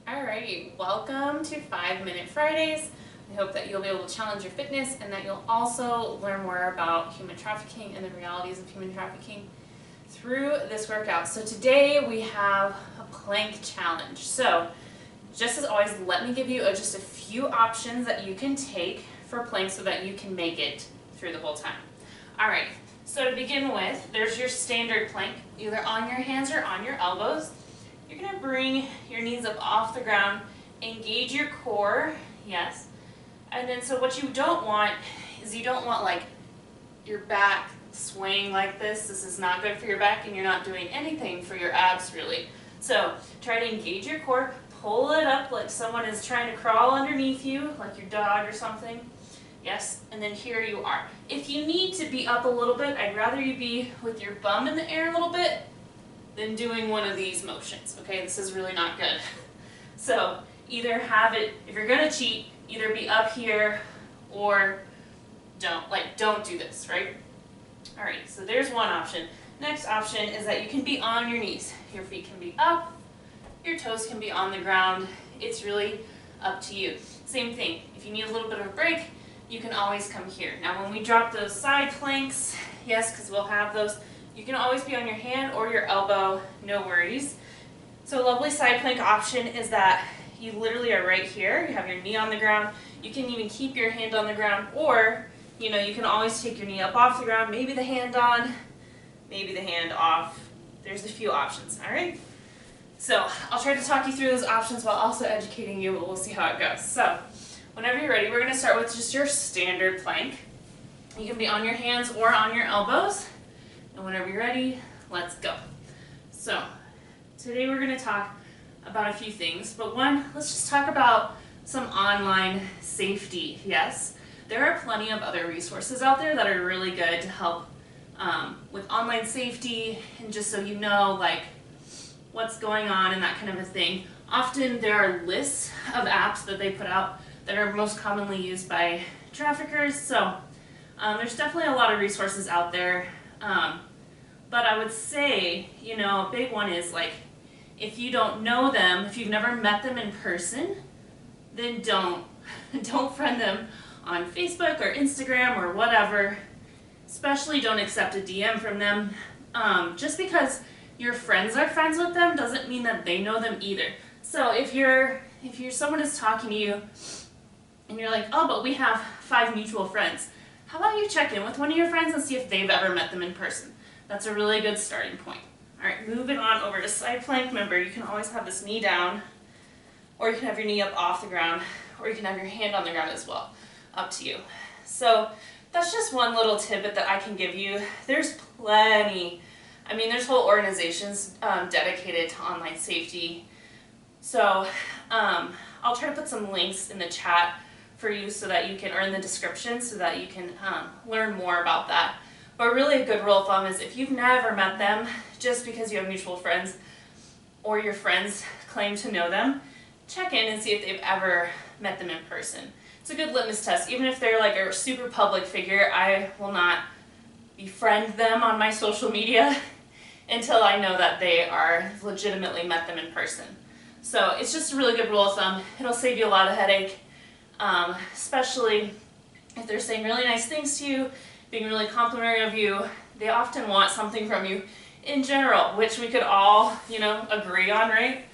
Alrighty, welcome to 5 Minute Fridays. I hope that you'll be able to challenge your fitness and that you'll also learn more about human trafficking and the realities of human trafficking through this workout. So today we have a plank challenge. So just as always, let me give you just a few options that you can take for plank so that you can make it through the whole time. Alright, so to begin with, there's your standard plank, either on your hands or on your elbows. You're going to bring your knees up off the ground, engage your core, yes. And then so what you don't want is you don't want like your back swaying like this. This is not good for your back and you're not doing anything for your abs really. So try to engage your core, pull it up like someone is trying to crawl underneath you, like your dog or something. Yes, and then here you are. If you need to be up a little bit, I'd rather you be with your bum in the air a little bit than doing one of these motions, okay? This is really not good. So either have it, if you're gonna cheat, either be up here or don't do this, right? All right, so there's one option. Next option is that you can be on your knees. Your feet can be up, your toes can be on the ground. It's really up to you. Same thing, if you need a little bit of a break, you can always come here. Now when we drop those side planks, yes, because we'll have those, you can always be on your hand or your elbow, no worries. So a lovely side plank option is that you literally are right here, you have your knee on the ground, you can even keep your hand on the ground, or you can always take your knee up off the ground, maybe the hand on, maybe the hand off. There's a few options, all right? So I'll try to talk you through those options while also educating you, but we'll see how it goes. So whenever you're ready, we're gonna start with just your standard plank. You can be on your hands or on your elbows. And whenever you're ready, let's go. So today we're going to talk about a few things, but one, let's just talk about some online safety. Yes, there are plenty of other resources out there that are really good to help with online safety and just so you know like what's going on and that kind of a thing. Often there are lists of apps that they put out that are most commonly used by traffickers, so there's definitely a lot of resources out there. But I would say, a big one is like, if you don't know them, if you've never met them in person, then don't friend them on Facebook or Instagram or whatever. Especially don't accept a DM from them. Just because your friends are friends with them doesn't mean that they know them either. So if someone is talking to you and you're like, oh, but we have 5 mutual friends, how about you check in with one of your friends and see if they've ever met them in person? That's a really good starting point. All right, moving on over to side plank. Remember, you can always have this knee down, or you can have your knee up off the ground, or you can have your hand on the ground as well. Up to you. So that's just one little tidbit that I can give you. There's plenty. I mean, there's whole organizations dedicated to online safety. So I'll try to put some links in the chat for you so that you can, or in the description, so that you can learn more about that. But really a good rule of thumb is if you've never met them, just because you have mutual friends or your friends claim to know them, check in and see if they've ever met them in person. It's a good litmus test. Even if they're like a super public figure, I will not befriend them on my social media until I know that they are legitimately met them in person. So it's just a really good rule of thumb. It'll save you a lot of headache, especially if they're saying really nice things to you, being really complimentary of you. They often want something from you in general, which we could all, agree on, right?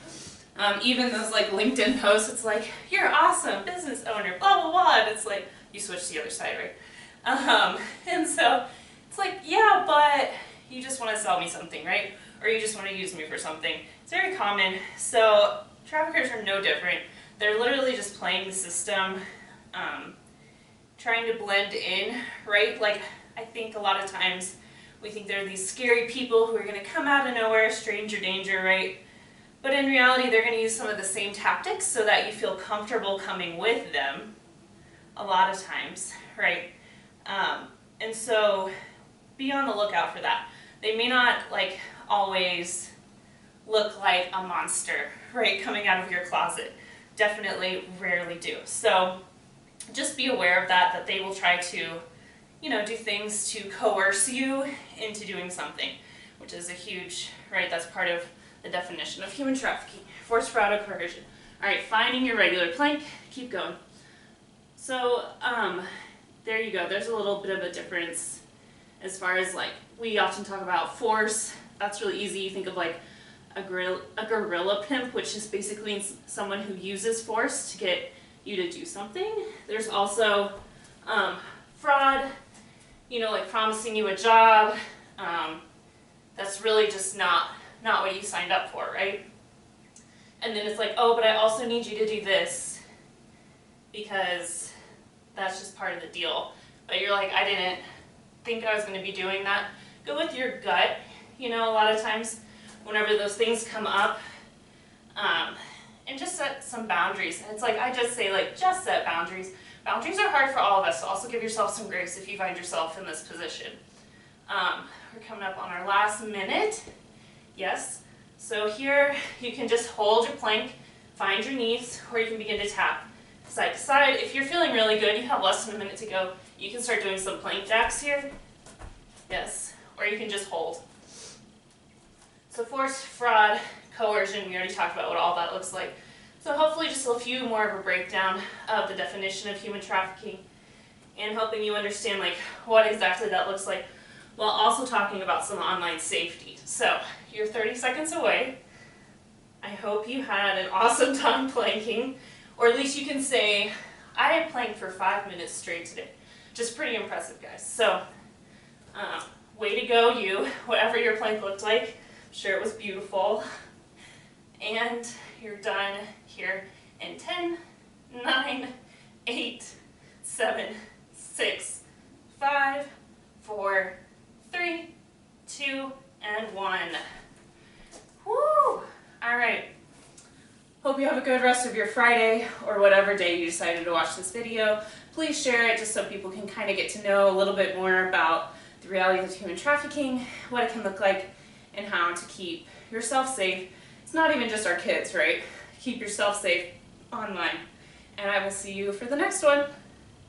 Even those like LinkedIn posts, it's like, you're awesome, business owner, blah, blah, blah. And it's like, you switch to the other side, right? And so it's like, yeah, but you just want to sell me something, right? Or you just want to use me for something. It's very common. So traffickers are no different. They're literally just playing the system, trying to blend in, right? Like, I think a lot of times we think they're these scary people who are going to come out of nowhere, stranger danger, right? But in reality, they're going to use some of the same tactics so that you feel comfortable coming with them a lot of times, right? And so be on the lookout for that. They may not like always look like a monster, right, coming out of your closet. Definitely rarely do. So just be aware of that they will try to, do things to coerce you into doing something, which is a huge, right, that's part of the definition of human trafficking, forced fraud or coercion. All right, finding your regular plank, keep going. So, there you go. There's a little bit of a difference as far as like, we often talk about force. That's really easy. You think of like a gorilla pimp, which is basically someone who uses force to get you to do something. There's also fraud, you know, like promising you a job. That's really just not what you signed up for, right? And then it's like, oh, but I also need you to do this because that's just part of the deal. But you're like, I didn't think I was going to be doing that. Go with your gut. You know, a lot of times whenever those things come up, and just set some boundaries. And it's like, I just say, like, just set boundaries. Boundaries are hard for all of us, so also give yourself some grace if you find yourself in this position. We're coming up on our last minute. Yes. So here you can just hold your plank, find your knees, or you can begin to tap side to side. If you're feeling really good, you have less than a minute to go, you can start doing some plank jacks here. Yes. Or you can just hold. So force, fraud, coercion, we already talked about what all that looks like. So hopefully just a few more of a breakdown of the definition of human trafficking and helping you understand like what exactly that looks like, while also talking about some online safety. So you're 30 seconds away. I hope you had an awesome time planking, or at least you can say, I had planked for 5 minutes straight today. Just pretty impressive, guys. So way to go, you, whatever your plank looked like. I'm sure it was beautiful. And you're done here in 10, 9, 8, 7, 6, 5, 4, 3, 2, and 1. Woo! All right. Hope you have a good rest of your Friday or whatever day you decided to watch this video. Please share it just so people can kind of get to know a little bit more about the realities of human trafficking, what it can look like, and how to keep yourself safe. It's not even just our kids, right? Keep yourself safe online. And I will see you for the next one.